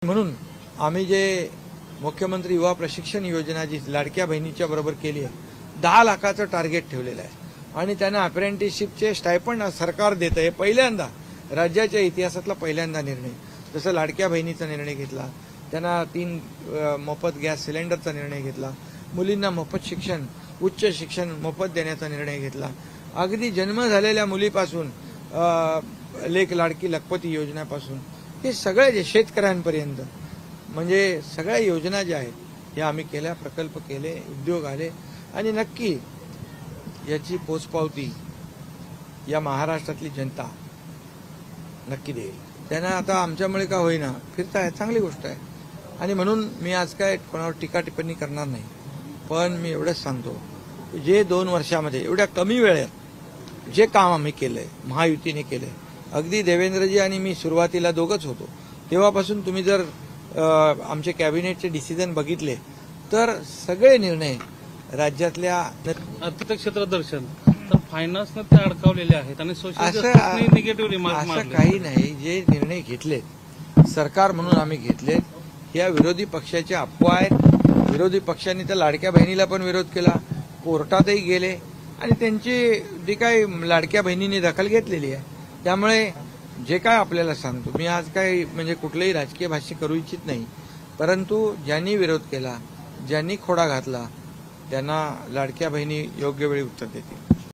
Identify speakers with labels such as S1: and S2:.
S1: म्हणून आम्ही जे मुख्यमंत्री युवा प्रशिक्षण योजना जी लाडक्या बहिणीच्या बरोबर केली आहे, 10 लाखाचं टार्गेट ठेवलेलं आहे आणि त्यांना अप्रेंटिसशिपचे स्टायपंड सरकार देतं. हे पहिल्यांदा राज्याच्या इतिहासातला पहिल्यांदा निर्णय. जसं लाडक्या बहिणीचा निर्णय घेतला, त्यांना 3 मोफत गॅस सिलेंडरचा निर्णय घेतला, मुलींना मोफत शिक्षण, उच्च शिक्षण मोफत देण्याचा निर्णय घेतला, अगदी जन्म झालेल्या मुलीपासून लेक लाडकी लखपती योजनेपासून हे सगळे जे शेतकऱ्यांपर्यंत म्हणजे सगळ्या योजना ज्या आहेत हे आम्ही केल्या, प्रकल्प केले, उद्योग आले आणि नक्की याची पोचपावती या महाराष्ट्रातली जनता नक्की देईल. त्यांना आता आमच्यामुळे का होईना फिरताय, चांगली गोष्ट आहे. आणि म्हणून मी आज काय कोणावर टीका टिप्पणी करणार नाही, पण मी एवढंच सांगतो जे 2 वर्षामध्ये एवढ्या कमी वेळेत जे काम आम्ही केलंय, महायुतीने केलंय, अगदी देवेंद्रजी आणि मी सुरुवातीला दोघंच होतो तेव्हापासून तुम्ही जर आमचे कॅबिनेटचे डिसिजन बघितले तर सगळे निर्णय राज्यातल्या
S2: आर्थिक क्षेत्रात दर्शन तर फायनान्सनं ते अडकावलेले आहेत आणि सोशल निगेटिव्ह रिमार्क
S1: असं काही नाही. जे निर्णय घेतलेत सरकार म्हणून आम्ही घेतलेत या विरोधी पक्षाचे अफवा आहेत. विरोधी पक्षांनी तर लाडक्या बहिणीला पण विरोध केला, कोर्टातही गेले आणि त्यांची जी काही लाडक्या बहिणींनी दखल घेतलेली आहे. त्यामुळे जे काय आपल्याला सांगतो मी आज काही म्हणजे कुठलंही राजकीय भाष्य करू इच्छित नाही, परंतु ज्यांनी विरोध केला, ज्यांनी खोडा घातला त्यांना लाडक्या बहिणी योग्य वेळी उत्तर देतील.